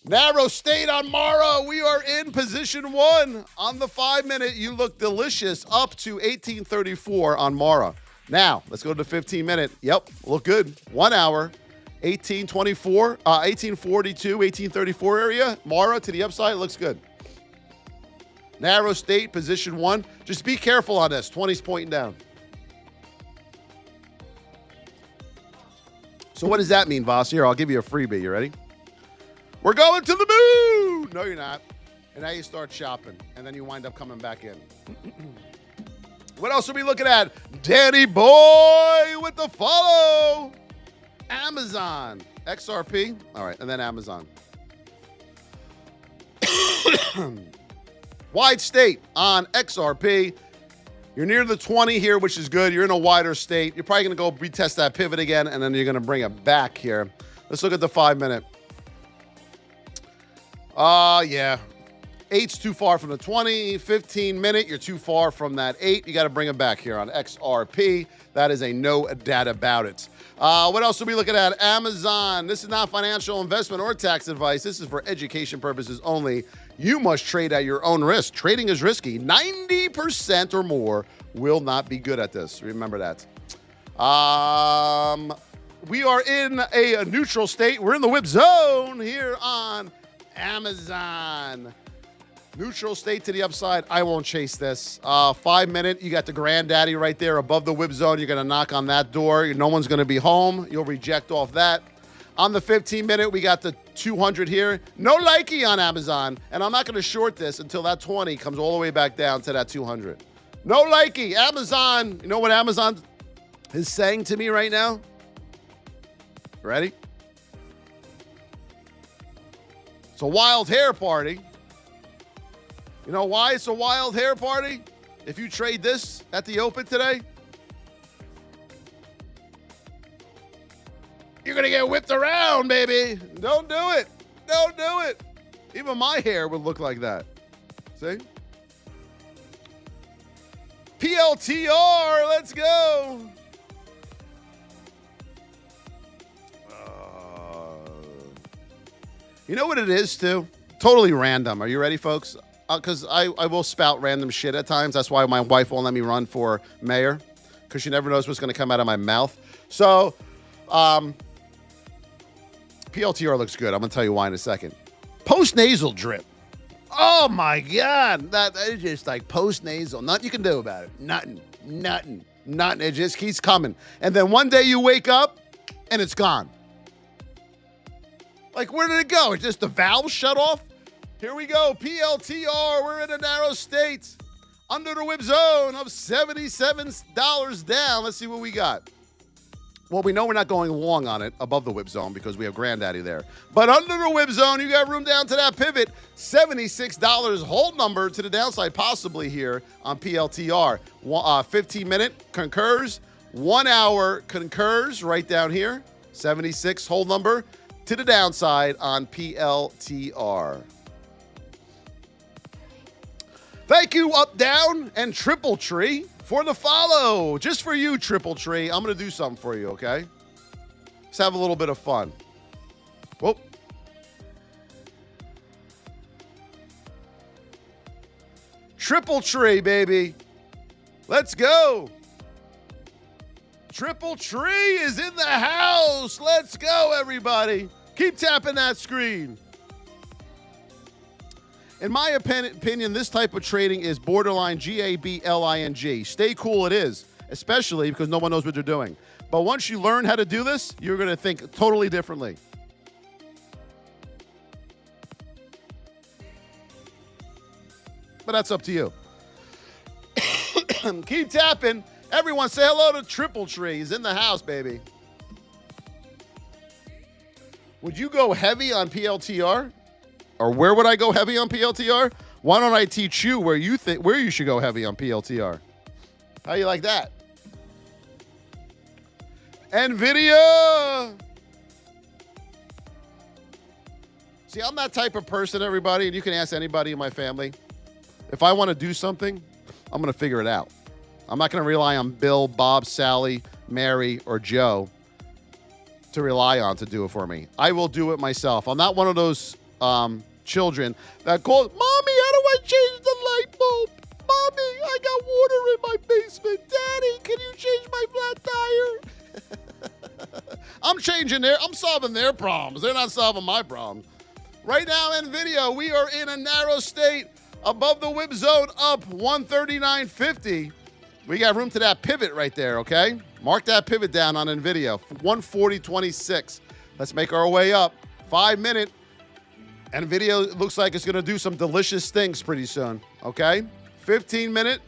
Narrow state on Mara. We are in position 1 on the 5-minute. You look delicious up to 1834 on Mara. Now, let's go to the 15-minute. Yep, look good. 1 hour, 1824, 1842, 1834 area. Mara to the upside, looks good. Narrow state, position 1. Just be careful on this. 20's pointing down. So what does that mean, Voss? Here, I'll give you a freebie. You ready? We're going to the moon! No, you're not. And now you start shopping, and then you wind up coming back in. What else are we looking at? Danny Boy with the follow. Amazon. XRP. All right, and then Amazon. Wide state on XRP. You're near the 20 here, which is good. You're in a wider state. You're probably going to go retest that pivot again, and then you're going to bring it back here. Let's look at the 5-minute. Yeah. 8's too far from the 20. 15-minute, you're too far from that 8. You got to bring it back here on XRP. That is a no doubt about it. What else are we looking at? Amazon. This is not financial investment or tax advice. This is for education purposes only. You must trade at your own risk. Trading is risky. 90% or more will not be good at this. Remember that. We are in a neutral state. We're in the whip zone here on Amazon. Neutral state to the upside. I won't chase this. 5-minute, you got the granddaddy right there above the whip zone. You're going to knock on that door. No one's going to be home. You'll reject off that. On the 15-minute, we got the 200 here. No likey on Amazon. And I'm not going to short this until that 20 comes all the way back down to that 200. No likey. Amazon. You know what Amazon is saying to me right now? Ready? It's a wild hair party. You know why it's a wild hair party? If you trade this at the open today, you're going to get whipped around, baby. Don't do it. Don't do it. Even my hair would look like that. See? PLTR, let's go. You know what it is, too? Totally random. Are you ready, folks? Because I will spout random shit at times. That's why my wife won't let me run for mayor, because she never knows what's going to come out of my mouth. So, PLTR looks good. I'm going to tell you why in a second. Post-nasal drip. Oh, my God. That is just like post-nasal. Nothing you can do about it. Nothing. It just keeps coming. And then one day you wake up, and it's gone. Like, where did it go? It's just the valve shut off? Here we go. PLTR. We're in a narrow state. Under the whip zone of $77 down. Let's see what we got. Well, we know we're not going long on it above the whip zone because we have Granddaddy there. But under the whip zone, you got room down to that pivot. $76 hold number to the downside possibly here on PLTR. 15-minute concurs. 1 hour concurs right down here. 76 hold number to the downside on PLTR. Thank you, Up, Down, and Triple Tree for the follow. Just for you, Triple Tree. I'm going to do something for you, okay? Let's have a little bit of fun. Whoop. Triple Tree, baby. Let's go. Triple Tree is in the house. Let's go, everybody. Keep tapping that screen. In my opinion, this type of trading is borderline gambling. Stay cool it is, especially because no one knows what they're doing. But once you learn how to do this, you're going to think totally differently. But that's up to you. Keep tapping. Everyone say hello to Triple Tree. He's in the house, baby. Would you go heavy on PLTR? Or where would I go heavy on PLTR? Why don't I teach you where you should go heavy on PLTR? How you like that? Nvidia. See, I'm that type of person, everybody, and you can ask anybody in my family. If I want to do something, I'm going to figure it out. I'm not going to rely on Bill, Bob, Sally, Mary, or Joe to rely on to do it for me. I will do it myself. I'm not one of those children that calls, Mommy, how do I change the light bulb? Mommy, I got water in my basement. Daddy, can you change my flat tire? I'm solving their problems. They're not solving my problems. Right now, Nvidia, we are in a narrow state above the whip zone, up 139.50. We got room to that pivot right there, okay? Mark that pivot down on Nvidia, 140.26. Let's make our way up. 5 minute. Nvidia looks like it's going to do some delicious things pretty soon, okay? 15 minute.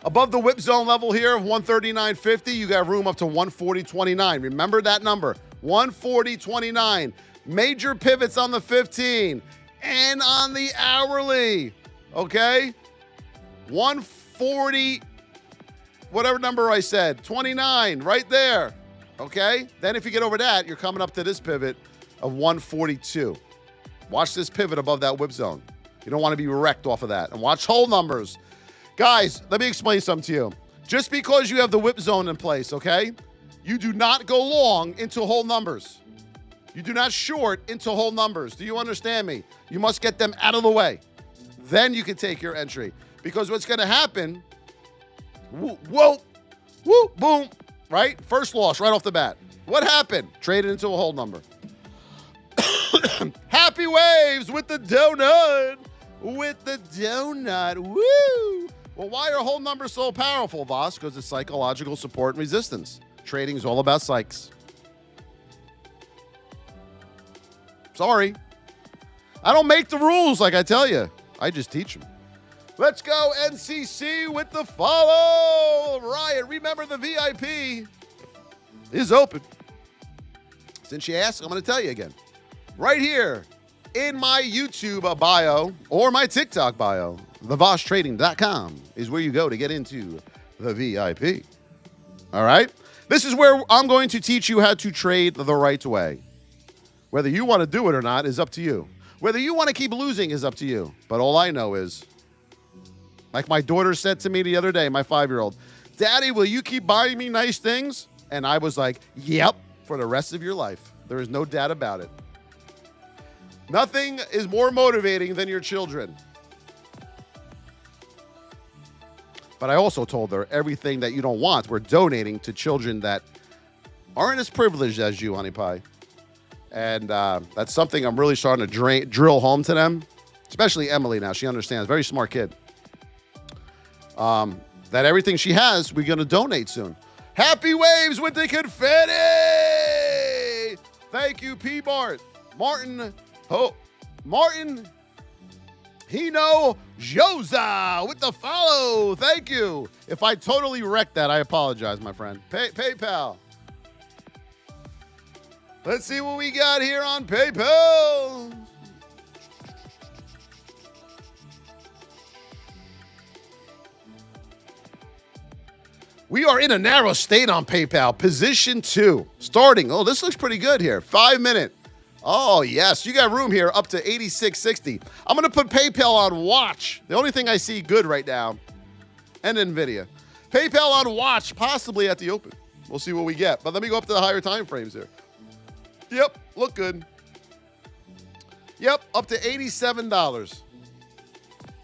Above the whip zone level here of 139.50, you got room up to 140.29. Remember that number, 140.29. Major pivots on the 15 and on the hourly, okay? 140, whatever number I said, 29, right there, okay? Then if you get over that, you're coming up to this pivot of 142. Watch this pivot above that whip zone. You don't want to be wrecked off of that. And watch whole numbers. Guys, let me explain something to you. Just because you have the whip zone in place, okay? You do not go long into whole numbers. You do not short into whole numbers. Do you understand me? You must get them out of the way. Then you can take your entry. Because what's going to happen, whoa, boom, right? First loss right off the bat. What happened? Traded into a whole number. Happy waves with the donut. With the donut. Woo! Well, why are whole numbers so powerful, Voss? Because it's psychological support and resistance. Trading is all about psychs. Sorry. I don't make the rules like I tell you. I just teach them. Let's go NCC with the follow. Riot, remember the VIP is open. Since you asked, I'm going to tell you again. Right here in my YouTube bio or my TikTok bio, thevosstrading.com is where you go to get into the VIP. All right? This is where I'm going to teach you how to trade the right way. Whether you want to do it or not is up to you. Whether you want to keep losing is up to you. But all I know is, like my daughter said to me the other day, my 5-year-old, Daddy, will you keep buying me nice things? And I was like, yep, for the rest of your life. There is no doubt about it. Nothing is more motivating than your children. But I also told her everything that you don't want, we're donating to children that aren't as privileged as you, honey pie. And that's something I'm really starting to drill home to them, especially Emily now. She understands. Very smart kid. That everything she has, we're going to donate soon. Happy waves with the confetti! Thank you, P-Bart. Martin Hino Josa with the follow. Thank you. If I totally wrecked that, I apologize, my friend. PayPal. Let's see what we got here on PayPal. We are in a narrow state on PayPal. Position 2. Starting. Oh, this looks pretty good here. 5 minute. Oh, yes. You got room here up to 86.60. I'm going to put PayPal on watch. The only thing I see good right now. And Nvidia. PayPal on watch, possibly at the open. We'll see what we get. But let me go up to the higher time frames here. Yep, look good. Yep, up to $87.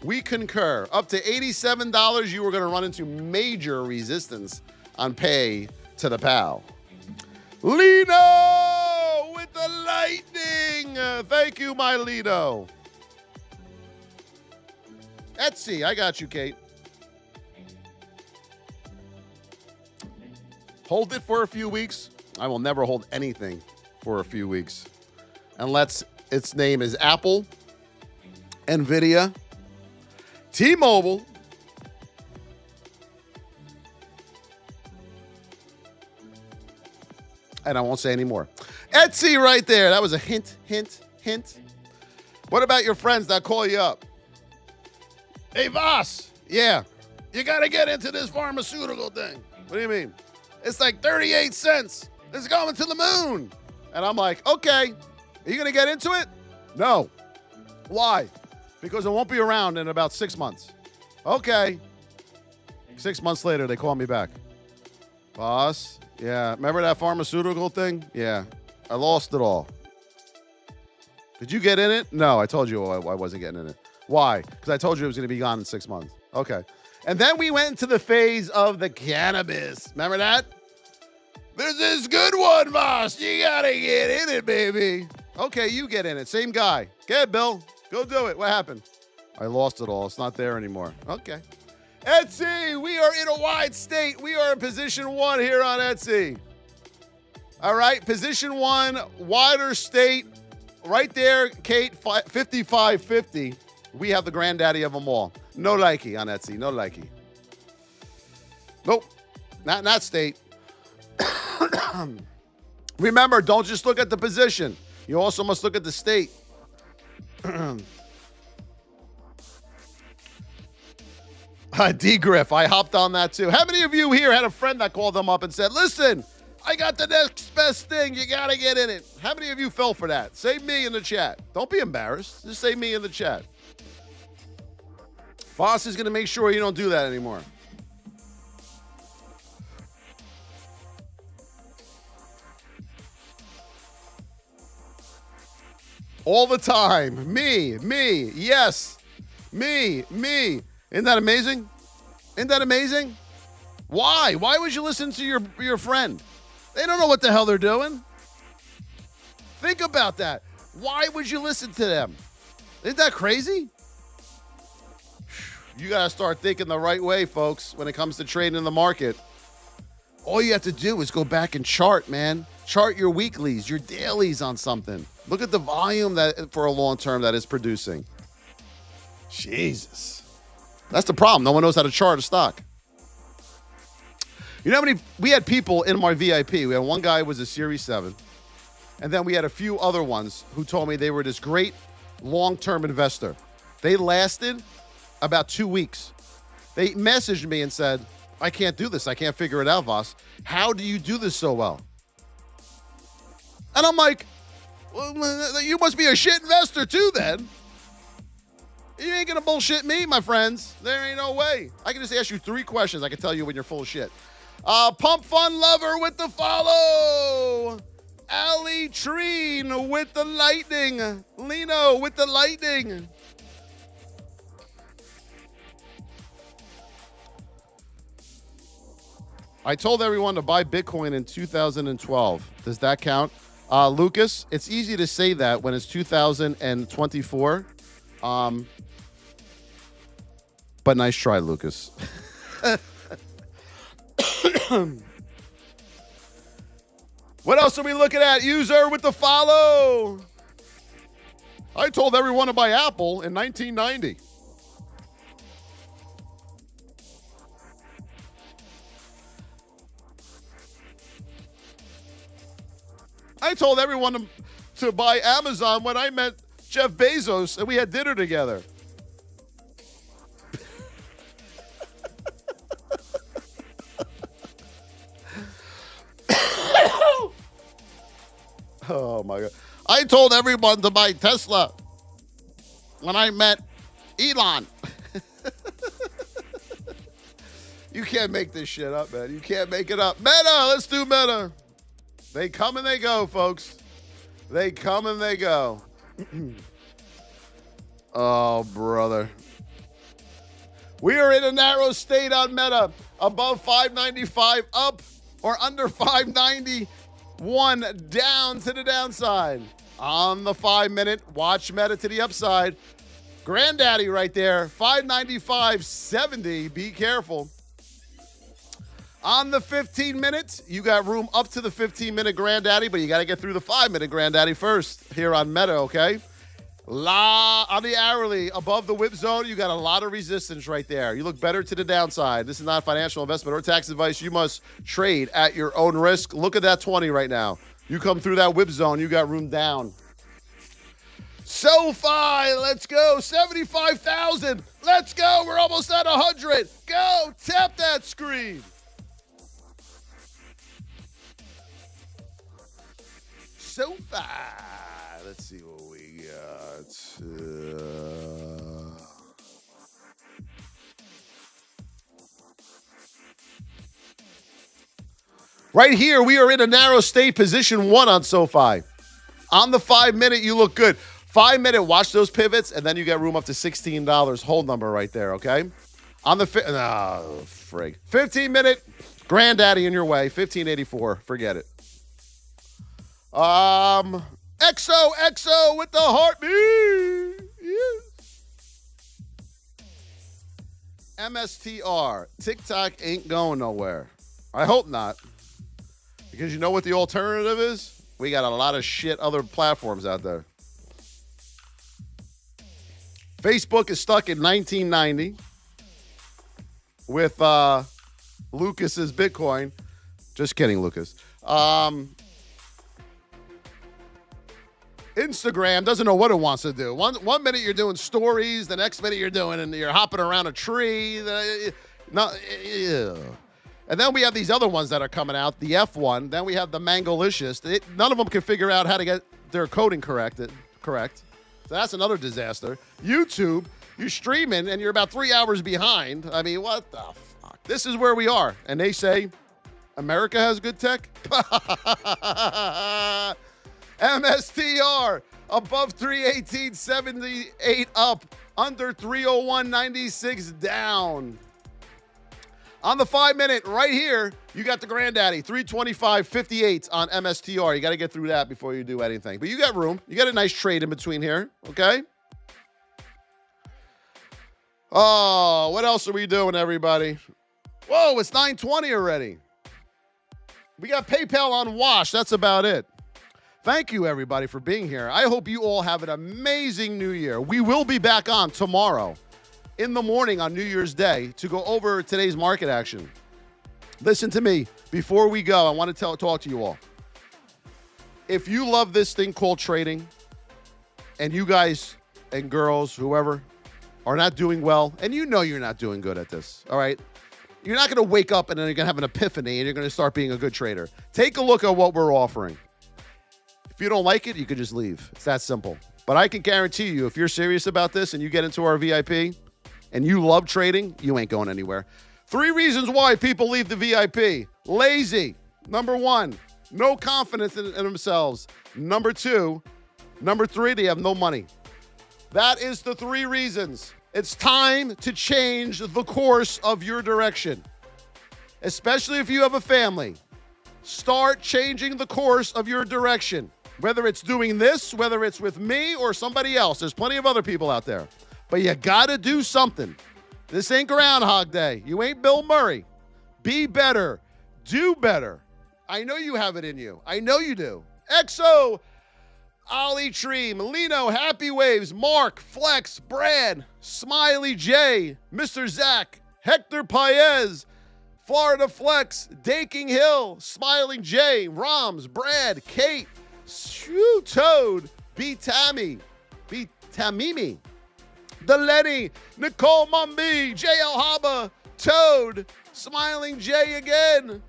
We concur. Up to $87, you are going to run into major resistance on pay to the pal. Lino with the lightning. Thank you, my Lino. Etsy, I got you, Kate. Hold it for a few weeks. I will never hold anything for a few weeks unless its name is Apple, Nvidia, T-Mobile, and I won't say any more. Etsy right there. That was a hint. What about your friends that call you up? Hey, Voss. Yeah, you got to get into this pharmaceutical thing. What do you mean? It's like 38 cents. It's going to the moon. And I'm like, okay, are you going to get into it? No. Why? Because it won't be around in about 6 months. Okay. 6 months later, they call me back. Voss. Yeah. Remember that pharmaceutical thing? Yeah. I lost it all. Did you get in it? No, I told you I wasn't getting in it. Why? Because I told you it was going to be gone in 6 months. Okay. And then we went into the phase of the cannabis. Remember that? There's this good one, Voss. You got to get in it, baby. Okay, you get in it. Same guy. Get it, Bill. Go do it. What happened? I lost it all. It's not there anymore. Okay. Etsy, we are in a wide state. We are in position 1 here on Etsy. All right, position 1, wider state. Right there, Kate, 5550. We have the granddaddy of them all. No likey on Etsy. No likey. Nope. Not in that state. Remember, don't just look at the position. You also must look at the state. D-Griff, I hopped on that too. How many of you here had a friend that called them up and said, listen, I got the next best thing. You got to get in it. How many of you fell for that? Say me in the chat. Don't be embarrassed. Just say me in the chat. Voss is going to make sure you don't do that anymore. All the time. Me, yes. Me. Isn't that amazing? Isn't that amazing? Why? Why would you listen to your friend? They don't know what the hell they're doing. Think about that. Why would you listen to them? Isn't that crazy? You got to start thinking the right way, folks, when it comes to trading in the market. All you have to do is go back and chart, man. Chart your weeklies, your dailies on something. Look at the volume that for a long term that is producing. Jesus. That's the problem. No one knows how to chart a stock. You know how many, we had people in my VIP. We had one guy who was a Series 7. And then we had a few other ones who told me they were this great long-term investor. They lasted about 2 weeks. They messaged me and said, I can't do this. I can't figure it out, Voss. How do you do this so well? And I'm like, well, you must be a shit investor too then. You ain't gonna bullshit me, my friends. There ain't no way. I can just ask you 3 questions. I can tell you when you're full of shit. Pump Fun Lover with the follow. Ali Treen with the lightning. Lino with the lightning. I told everyone to buy Bitcoin in 2012. Does that count? Lucas, it's easy to say that when it's 2024. But nice try, Lucas. What else are we looking at? User with the follow. I told everyone to buy Apple in 1990. I told everyone to buy Amazon when I met Jeff Bezos and we had dinner together. Oh, my God. I told everyone to buy Tesla when I met Elon. You can't make this shit up, man. You can't make it up. Meta, let's do Meta. They come and they go, folks. They come and they go. Oh, brother. We are in a narrow state on Meta. Above 595, up or under 590. 1 down to the downside. On the 5-minute, watch Meta to the upside. Granddaddy right there, 595.70. Be careful. On the 15 minutes, you got room up to the 15-minute Granddaddy, but you got to get through the 5-minute Granddaddy first here on Meta, okay? On the hourly, above the whip zone, you got a lot of resistance right there. You look better to the downside. This is not financial investment or tax advice. You must trade at your own risk. Look at that 20 right now. You come through that whip zone, you got room down. SoFi, let's go. 75,000. Let's go. We're almost at 100. Go. Tap that screen. SoFi. Let's see what we got. Right here, we are in a narrow state, position 1 on SoFi. On the 5-minute, you look good. 5-minute, watch those pivots, and then you get room up to $16. Hold number right there, okay? On the 15-minute, granddaddy in your way, 1584. Forget it. XO with the heartbeat. Yeah. MSTR. TikTok ain't going nowhere. I hope not. Because you know what the alternative is? We got a lot of shit other platforms out there. Facebook is stuck in 1990 with Lucas's Bitcoin. Just kidding, Lucas. Instagram doesn't know what it wants to do. One minute you're doing stories, the next minute you're hopping around a tree. And then we have these other ones that are coming out, the F1. Then we have the Mangolicious. None of them can figure out how to get their coding correct. So that's another disaster. YouTube, you're streaming and you're about 3 hours behind. I mean, what the fuck? This is where we are. And they say America has good tech? MSTR, above 318.78 up, under 301.96 down. On the 5-minute, right here, you got the granddaddy, 325.58 on MSTR. You got to get through that before you do anything. But you got room. You got a nice trade in between here, okay? Oh, what else are we doing, everybody? Whoa, it's 9:20 already. We got PayPal on Wash. That's about it. Thank you, everybody, for being here. I hope you all have an amazing new year. We will be back on tomorrow in the morning on New Year's Day to go over today's market action. Listen to me. Before we go, I want to talk to you all. If you love this thing called trading, and you guys and girls, whoever, are not doing well, and you know you're not doing good at this, all right? You're not going to wake up and then you're going to have an epiphany and you're going to start being a good trader. Take a look at what we're offering. If you don't like it, you could just leave. It's that simple. But I can guarantee you, if you're serious about this and you get into our VIP and you love trading, you ain't going anywhere. 3 reasons why people leave the VIP. Lazy. Number 1, no confidence in themselves. Number 2, number 3, they have no money. That is the 3 reasons. It's time to change the course of your direction. Especially if you have a family. Start changing the course of your direction. Whether it's doing this, whether it's with me or somebody else. There's plenty of other people out there. But you got to do something. This ain't Groundhog Day. You ain't Bill Murray. Be better. Do better. I know you have it in you. I know you do. XO, Ollie Tree, Molino, Happy Waves, Mark, Flex, Brad, Smiley J, Mr. Zach, Hector Paez, Florida Flex, Daking Hill, Smiling J, Roms, Brad, Kate, Shoo Toad, B Tammy, B Tamimi, The Lenny, Nicole Mumby, JL Haba, Toad, Smiling J again,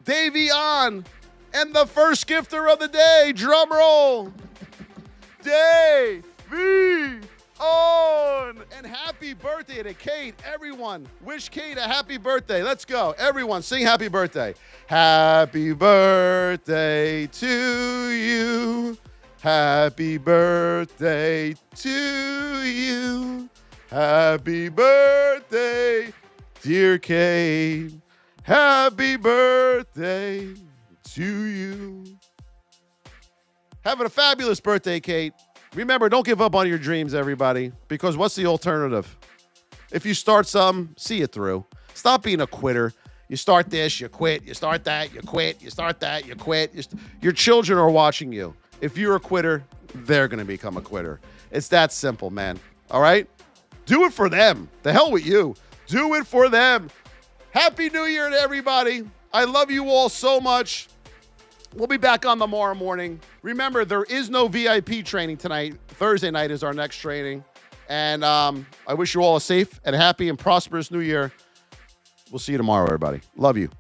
Davey On, and the first gifter of the day, drum roll, Davey On. And happy birthday to Kate. Everyone, wish Kate a happy birthday. Let's go. Everyone, sing happy birthday. Happy birthday to you. Happy birthday to you. Happy birthday, dear Kate. Happy birthday to you. Having a fabulous birthday, Kate. Remember, don't give up on your dreams, everybody, because what's the alternative? If you start something, see it through. Stop being a quitter. You start this, you quit. You start that, you quit. You start that, you quit. Your children are watching you. If you're a quitter, they're going to become a quitter. It's that simple, man. All right? Do it for them. The hell with you. Do it for them. Happy New Year to everybody. I love you all so much. We'll be back on tomorrow morning. Remember, there is no VIP training tonight. Thursday night is our next training. And I wish you all a safe and happy and prosperous New Year. We'll see you tomorrow, everybody. Love you.